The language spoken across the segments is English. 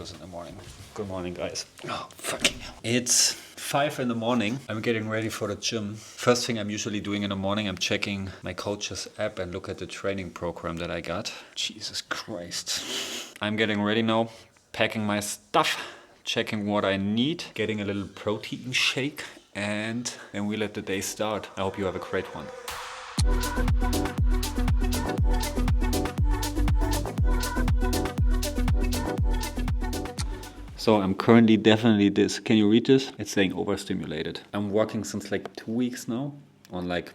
this in the morning. Good morning, guys. Oh, fucking hell. It's 5 in the morning. I'm getting ready for the gym. First thing I'm usually doing in the morning, I'm checking my coach's app and look at the training program that I got. Jesus Christ. I'm getting ready now, packing my stuff, checking what I need, getting a little protein shake, and then we let the day start. I hope you have a great one. So I'm currently definitely this. Can you read this? It's saying overstimulated. I'm working since like 2 weeks now on like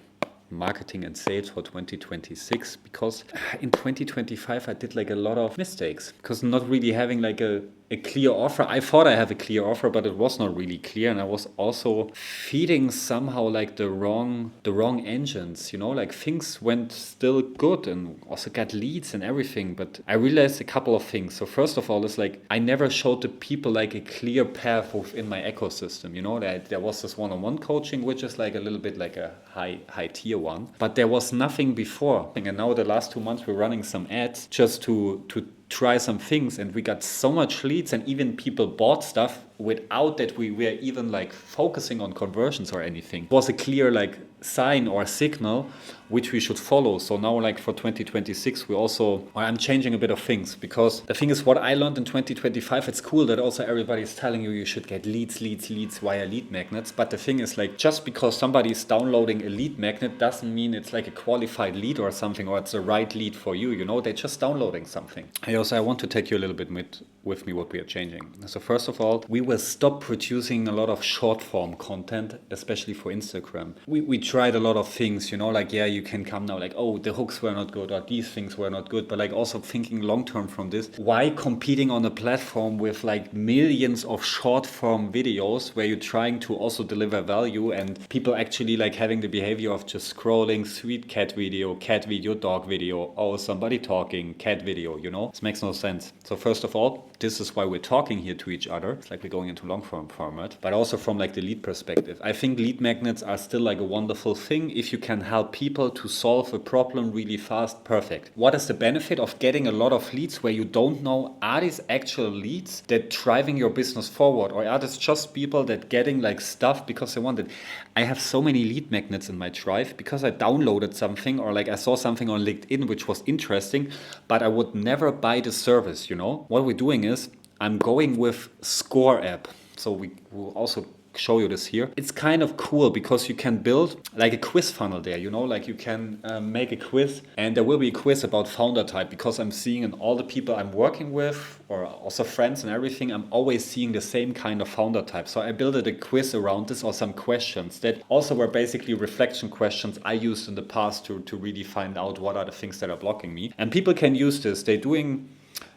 marketing and sales for 2026 because in 2025 I did like a lot of mistakes because not really having like a clear offer. I thought I have a clear offer, but it was not really clear, and I was also feeding somehow like the wrong engines, you know, like things went still good and also got leads and everything, but I realized a couple of things. So first of all, it's like I never showed the people like a clear path within my ecosystem, you know, that there was this one-on-one coaching, which is like a little bit like a high tier one, but there was nothing before. And now the last 2 months we're running some ads just to try some things, and we got so much leads, and even people bought stuff without that we were even like focusing on conversions or anything. It was a clear like sign or signal which we should follow. So now like for 2026 I'm changing a bit of things, because the thing is, what I learned in 2025, it's cool that also everybody's telling you should get leads via lead magnets, but the thing is, like, just because somebody is downloading a lead magnet doesn't mean it's like a qualified lead or something, or it's the right lead for you, you know. They're just downloading something. I want to take you a little bit with me what we are changing. So first of all, we will stop producing a lot of short form content, especially for Instagram. We tried a lot of things, you know, like, yeah, you can come now like, oh, the hooks were not good or these things were not good, but like also thinking long term from this, why competing on a platform with like millions of short form videos where you're trying to also deliver value and people actually like having the behavior of just scrolling, sweet cat video, dog video, oh, somebody talking, cat video, you know? This makes no sense. So first of all, this is why we're talking here to each other. It's like we're going into long form format, but also from like the lead perspective. I think lead magnets are still like a wonderful thing. If you can help people to solve a problem really fast, perfect. What is the benefit of getting a lot of leads where you don't know, are these actual leads that driving your business forward, or are these just people that getting like stuff because they want it? I have so many lead magnets in my drive because I downloaded something, or like I saw something on LinkedIn which was interesting, but I would never buy the service, you know? What we're doing is I'm going with Score app. So we will also show you this here. It's kind of cool because you can build like a quiz funnel there, you know, like you can make a quiz, and there will be a quiz about founder type, because I'm seeing in all the people I'm working with, or also friends and everything, I'm always seeing the same kind of founder type. So I built a quiz around this, or some questions that also were basically reflection questions I used in the past to really find out what are the things that are blocking me. And people can use this.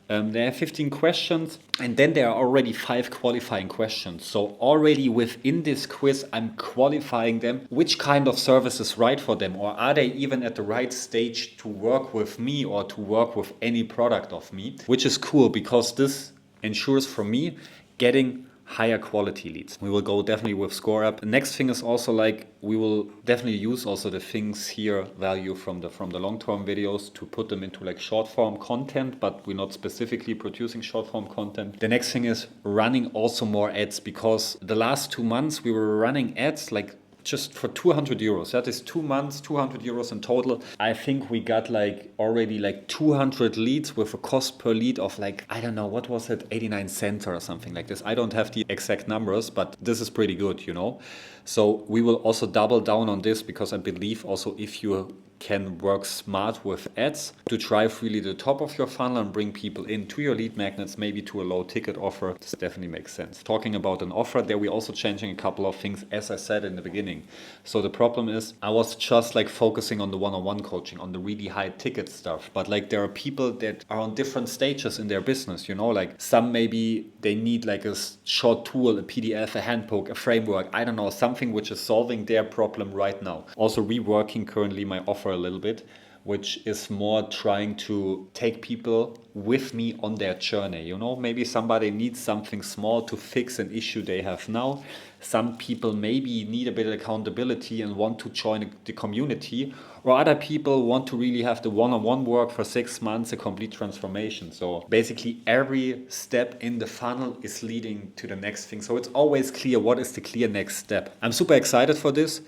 There are 15 questions, and then there are already 5 qualifying questions. So already within this quiz, I'm qualifying them, which kind of service is right for them, or are they even at the right stage to work with me or to work with any product of me, which is cool because this ensures for me getting higher quality leads. We will go definitely with Score app. The next thing is also like we will definitely use also the things here, value from the long-term videos, to put them into like short-form content, but we're not specifically producing short-form content. The next thing is running also more ads, because the last 2 months we were running ads like just for 200 euros. That is 2 months, 200 euros in total. I think we got like already like 200 leads with a cost per lead of like, I don't know, what was it, 89 cents or something like this. I don't have the exact numbers, but this is pretty good, you know. So we will also double down on this, because I believe also if you can work smart with ads to drive really the top of your funnel and bring people into your lead magnets, maybe to a low ticket offer, this definitely makes sense. Talking about an offer, there we're also changing a couple of things, as I said in the beginning. So the problem is I was just like focusing on the one-on-one coaching, on the really high ticket stuff, but like there are people that are on different stages in their business, you know, like some maybe they need like a short tool, a PDF, a handbook, a framework, I don't know, something which is solving their problem right now. Also reworking currently my offer a little bit, which is more trying to take people with me on their journey. You know, maybe somebody needs something small to fix an issue they have now. Some people maybe need a bit of accountability and want to join the community, or other people want to really have the one-on-one work for 6 months, a complete transformation. So basically every step in the funnel is leading to the next thing. So it's always clear what is the clear next step. I'm super excited for this,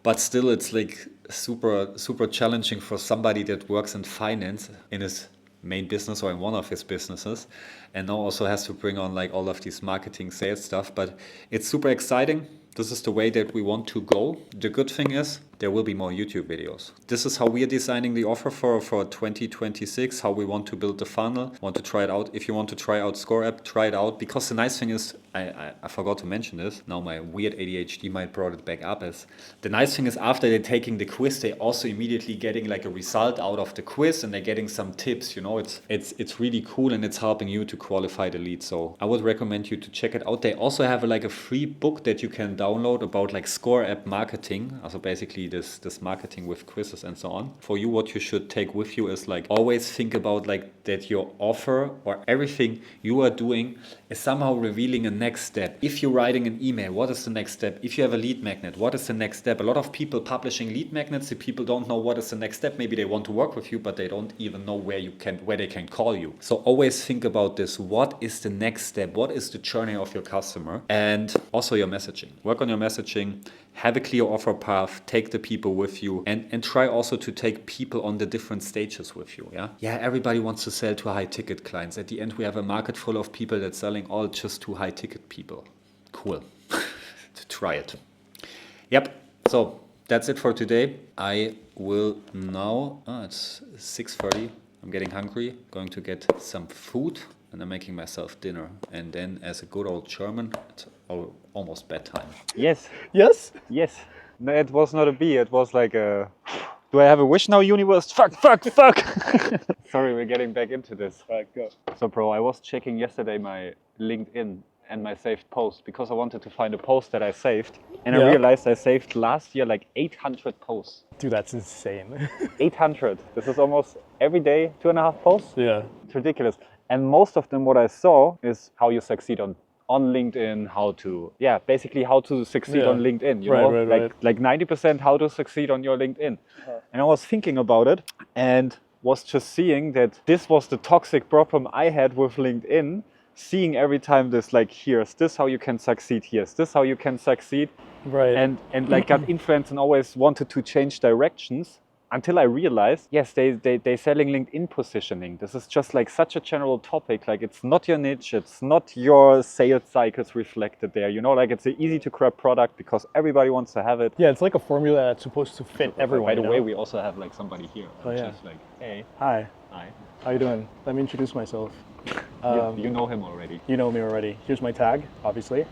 but still it's like super challenging for somebody that works in finance in his main business or in one of his businesses, and now also has to bring on like all of these marketing sales stuff. But it's super exciting. This is the way that we want to go. The good thing is there will be more YouTube videos. This is how we are designing the offer for 2026, how we want to build the funnel, want to try it out. If you want to try out Score App, try it out. Because the nice thing is, I forgot to mention this, now my weird ADHD might brought it back up, is the nice thing is after they're taking the quiz, they also immediately getting like a result out of the quiz, and they're getting some tips, you know, it's really cool, and it's helping you to qualify the lead. So I would recommend you to check it out. They also have like a free book that you can download about like Score App marketing. Also basically this marketing with quizzes and so on. For you, what you should take with you is like always think about like that your offer or everything you are doing is somehow revealing a next step. If you're writing an email, what is the next step? If you have a lead magnet, what is the next step? A lot of people publishing lead magnets, the people don't know what is the next step. Maybe they want to work with you, but they don't even know where they can call you. So always think about this. What is the next step? What is the journey of your customer? And also your messaging. Work on your messaging. Have a clear offer path, take the people with you, and try also to take people on the different stages with you. Yeah, everybody wants to sell to high ticket clients. At the end, we have a market full of people that's selling all just to high ticket people. Cool. To try it. Yep. So that's it for today. I will now, it's 6:30. I'm getting hungry, going to get some food, and I'm making myself dinner. And then as a good old German, it's almost bedtime. Yes. Yes? Yes. No, it was not a B. It was like a... Do I have a wish now, universe? Fuck. Sorry, we're getting back into this. Right, go. So, bro, I was checking yesterday my LinkedIn and my saved posts because I wanted to find a post that I saved. And I realized I saved last year like 800 posts. Dude, that's insane. 800. This is almost every day, 2.5 posts. Yeah. It's ridiculous. And most of them, what I saw is how you succeed on LinkedIn, basically how to succeed on LinkedIn, you know, like 90% how to succeed on your LinkedIn. And I was thinking about it and was just seeing that this was the toxic problem I had with LinkedIn, seeing every time this like, here's this how you can succeed, here's this how you can succeed. Right. And like got influenced and always wanted to change directions. Until I realized, yes, they're selling LinkedIn positioning. This is just like such a general topic. Like it's not your niche, it's not your sales cycles reflected there. You know, like it's an easy to grab product because everybody wants to have it. Yeah, it's like a formula that's supposed to fit everyone. By the way, we also have like somebody here. Just like, hey. Hi. Hi. How you doing? Let me introduce myself. You know him already. You know me already. Here's my tag, obviously.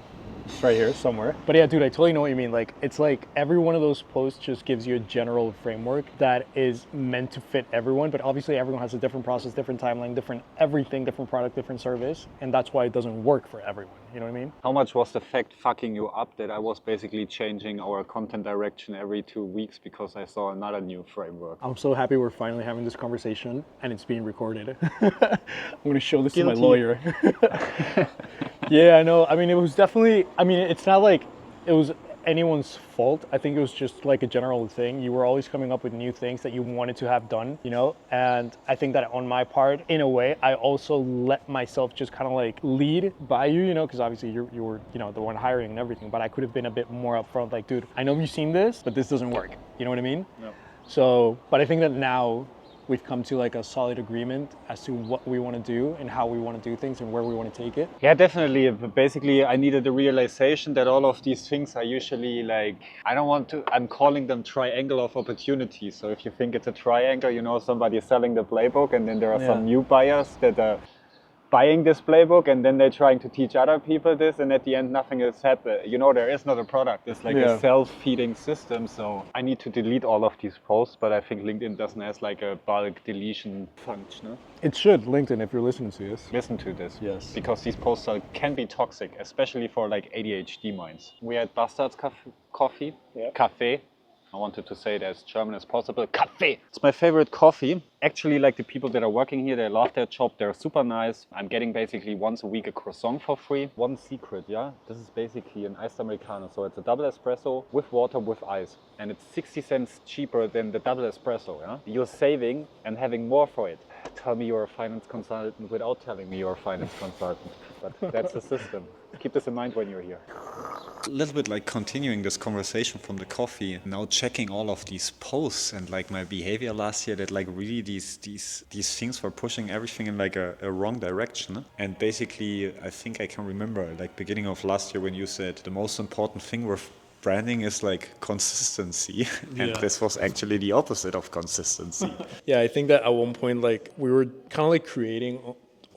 It's right here somewhere. But yeah, dude, I totally know what you mean. Like, it's like every one of those posts just gives you a general framework that is meant to fit everyone. But obviously everyone has a different process, different timeline, different everything, different product, different service. And that's why it doesn't work for everyone. You know what I mean? How much was the fact fucking you up that I was basically changing our content direction every 2 weeks because I saw another new framework? I'm so happy we're finally having this conversation and it's being recorded. I'm going to show this to my lawyer. Yeah, I know. I mean, it was definitely, it's not like it was anyone's fault. I think it was just like a general thing. You were always coming up with new things that you wanted to have done, you know? And I think that on my part, in a way, I also let myself just kind of like lead by you, you know, because obviously you were, you know, the one hiring and everything, but I could have been a bit more upfront, like, dude, I know you've seen this, but this doesn't work. You know what I mean? No. So, but I think that now we've come to like a solid agreement as to what we want to do and how we want to do things and where we want to take it. Yeah, definitely. Basically, I needed the realization that all of these things are usually like, I'm calling them triangle of opportunity. So if you think it's a triangle, you know, somebody is selling the playbook and then there are some new buyers that are buying this playbook and then they're trying to teach other people this, and at the end nothing is happening. You know, there is not a product. It's like a self-feeding system. So I need to delete all of these posts, but I think LinkedIn doesn't have like a bulk deletion function. No? It should, LinkedIn, if you're listening to this. Listen to this. Yes. Because these posts can be toxic, especially for like ADHD minds. We had Bastards Cafe. I wanted to say it as German as possible. Kaffee! It's my favorite coffee. Actually, like the people that are working here, they love their job. They're super nice. I'm getting basically once a week a croissant for free. One secret, yeah? This is basically an iced Americano. So it's a double espresso with water with ice. And it's 60 cents cheaper than the double espresso, yeah? You're saving and having more for it. Tell me you're a finance consultant without telling me you're a finance consultant. But that's the system. Keep this in mind when you're here. A little bit like continuing this conversation from the coffee, now checking all of these posts and like my behavior last year, that like really these things were pushing everything in like a wrong direction. And basically I think I can remember like beginning of last year when you said the most important thing with branding is like consistency, and Yeah. this was actually the opposite of consistency. Yeah, I think that at one point, like, we were kind of like creating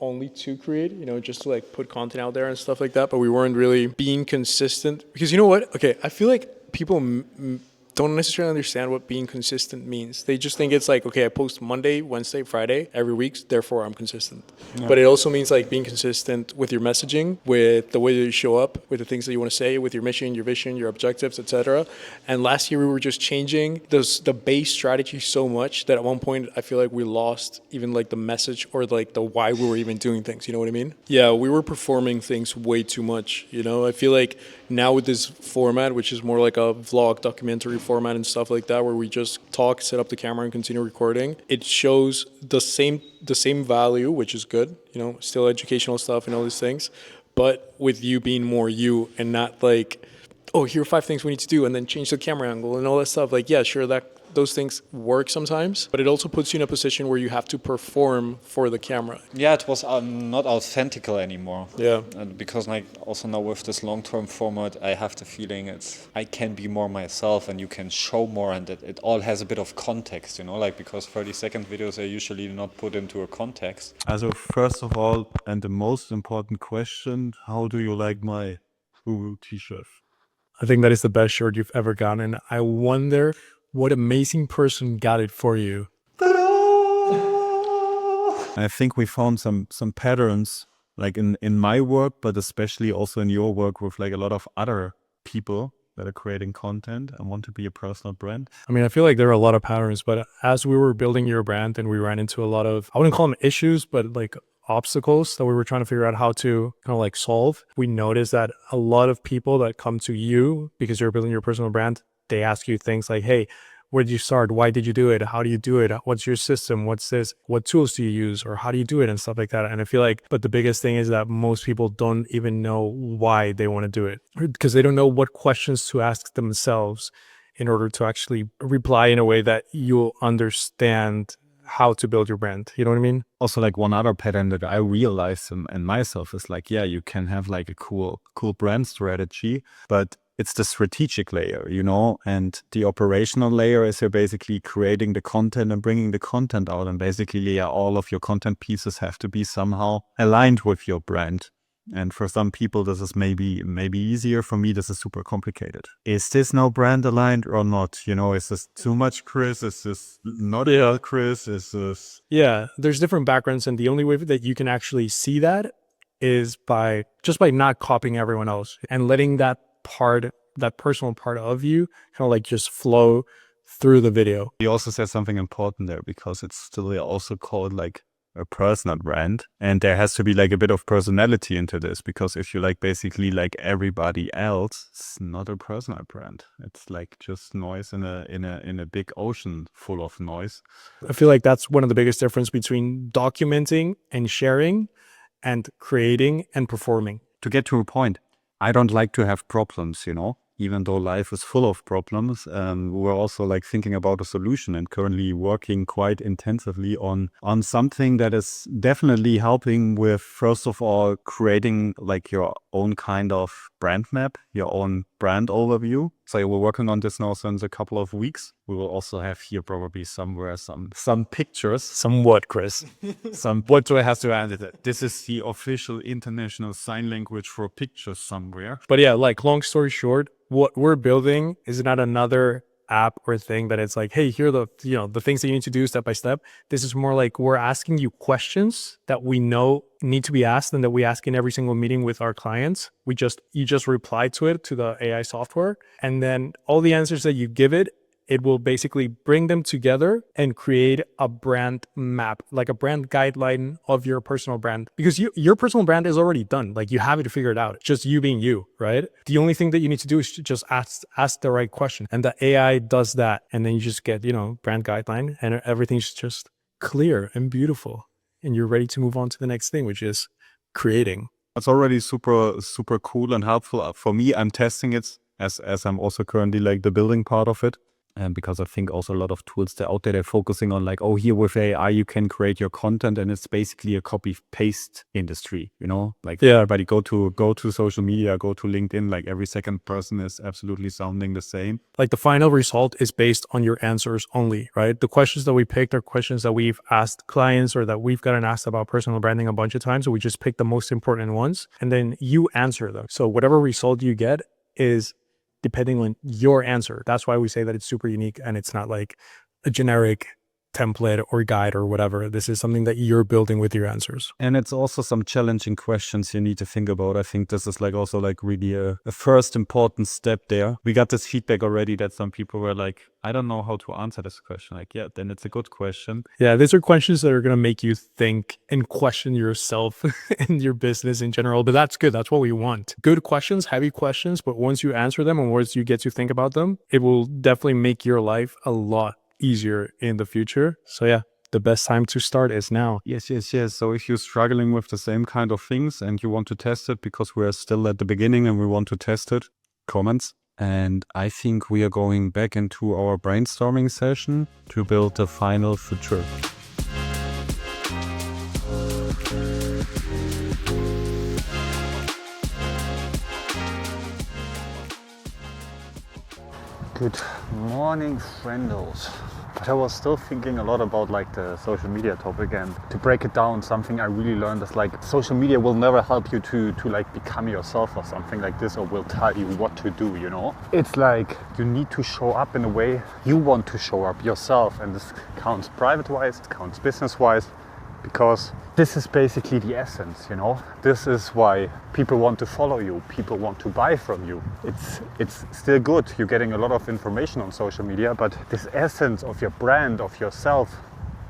only to create, you know, just to like put content out there and stuff like that, but we weren't really being consistent. Because you know what? Okay, I feel like people don't necessarily understand what being consistent means. They just think it's like, okay, I post Monday, Wednesday, Friday every week, therefore I'm consistent. Yeah. But it also means like being consistent with your messaging, with the way that you show up, with the things that you want to say, with your mission, your vision, your objectives, etc. And last year we were just changing the base strategy so much that at one point I feel like we lost even like the message or like the why we were even doing things. You know what I mean? Yeah, we were performing things way too much. You know, I feel like now with this format, which is more like a vlog documentary format and stuff like that, where we just talk, set up the camera and continue recording, it shows the same value, which is good, you know, still educational stuff and all these things, but with you being more you and not like, oh, here are 5 things we need to do and then change the camera angle and all that stuff. Like, yeah, sure, that those things work sometimes, but it also puts you in a position where you have to perform for the camera. Yeah, it was not authentical anymore. Yeah. And because like also now with this long-term format, I have the feeling I can be more myself and you can show more, and that it all has a bit of context, you know, like because 30-second videos are usually not put into a context. Also, first of all, and the most important question, how do you like my Google t-shirt? I think that is the best shirt you've ever gotten. And I wonder what amazing person got it for you. I think we found some patterns like in my work, but especially also in your work with like a lot of other people that are creating content and want to be a personal brand. I mean, I feel like there are a lot of patterns, but as we were building your brand and we ran into a lot of, I wouldn't call them issues, but like obstacles that we were trying to figure out how to kind of like solve, we noticed that a lot of people that come to you because you're building your personal brand, they ask you things like, hey, where did you start? Why did you do it? How do you do it? What's your system? What's this? What tools do you use? Or how do you do it? And stuff like that. And I feel like, but the biggest thing is that most people don't even know why they want to do it, because they don't know what questions to ask themselves in order to actually reply in a way that you'll understand how to build your brand. You know what I mean? Also, like one other pattern that I realized in myself is like, yeah, you can have like a cool brand strategy, but it's the strategic layer, you know, and the operational layer is you're basically creating the content and bringing the content out. And basically, yeah, all of your content pieces have to be somehow aligned with your brand. And for some people, this is maybe easier. For me, this is super complicated. Is this now brand aligned or not? You know, is this too much Chris? Is this not enough Chris? Is this... Yeah, there's different backgrounds. And the only way that you can actually see that is by not copying everyone else and letting that personal part of you kind of like just flow through the video. You also said something important there, because it's still also called like a personal brand, and there has to be like a bit of personality into this, because if you like basically like everybody else, it's not a personal brand. It's like just noise in a big ocean full of noise. I feel like that's one of the biggest difference between documenting and sharing and creating and performing. To get to a point, I don't like to have problems, you know, even though life is full of problems. We're also like thinking about a solution and currently working quite intensively on something that is definitely helping with, first of all, creating like your own kind of brand map, your own brand overview. So we're working on this now since a couple of weeks. We will also have here probably somewhere some pictures. Some what, Chris? What do I have to add it? This is the official international sign language for pictures somewhere. But yeah, like long story short, what we're building is not another app or thing that it's like, hey, here are the things that you need to do step by step. This is more like we're asking you questions that we know need to be asked and that we ask in every single meeting with our clients. You just reply to it, to the AI software, and then all the answers that you give it it will basically bring them together and create a brand map, like a brand guideline of your personal brand. Because your personal brand is already done. Like you have it figured out. It's just you being you, right? The only thing that you need to do is just ask the right question. And the AI does that. And then you just get, brand guideline and everything's just clear and beautiful. And you're ready to move on to the next thing, which is creating. It's already super cool and helpful. For me, I'm testing it as I'm also currently like the building part of it. And because I think also a lot of tools that are out there, they're focusing on like, oh, here with AI, you can create your content, and it's basically a copy paste industry, like everybody go to social media, go to LinkedIn, like every second person is absolutely sounding the same. Like the final result is based on your answers only, right? The questions that we picked are questions that we've asked clients or that we've gotten asked about personal branding a bunch of times. So we just pick the most important ones and then you answer them. So whatever result you get is depending on your answer. That's why we say that it's super unique and it's not like a generic template or guide or whatever. This is something that you're building with your answers. And it's also some challenging questions you need to think about. I think this is like also like really a first important step there. We got this feedback already that some people were like, I don't know how to answer this question. Like, yeah, then it's a good question. Yeah, these are questions that are going to make you think and question yourself and your business in general. But that's good. That's what we want. Good questions, heavy questions. But once you answer them and once you get to think about them, it will definitely make your life a lot easier in the future. So yeah, the best time to start is now. Yes. So if you're struggling with the same kind of things and you want to test it, because we're still at the beginning and we want to test it, comments. And I think we are going back into our brainstorming session to build the final feature. Good morning, friendos. But I was still thinking a lot about like the social media topic, and to break it down, something I really learned is like social media will never help you to like become yourself or something like this, or will tell you what to do, It's like you need to show up in a way you want to show up yourself, and this counts private-wise, it counts business-wise, because this is basically the essence, This is why people want to follow you, people want to buy from you. It's still good, you're getting a lot of information on social media, but this essence of your brand, of yourself,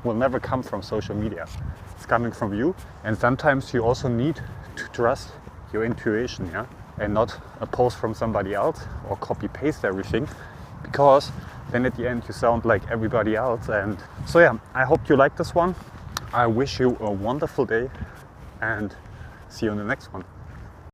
will never come from social media. It's coming from you, and sometimes you also need to trust your intuition, and not a post from somebody else or copy-paste everything, because then at the end you sound like everybody else. And so yeah, I hope you like this one. I wish you a wonderful day and see you in the next one.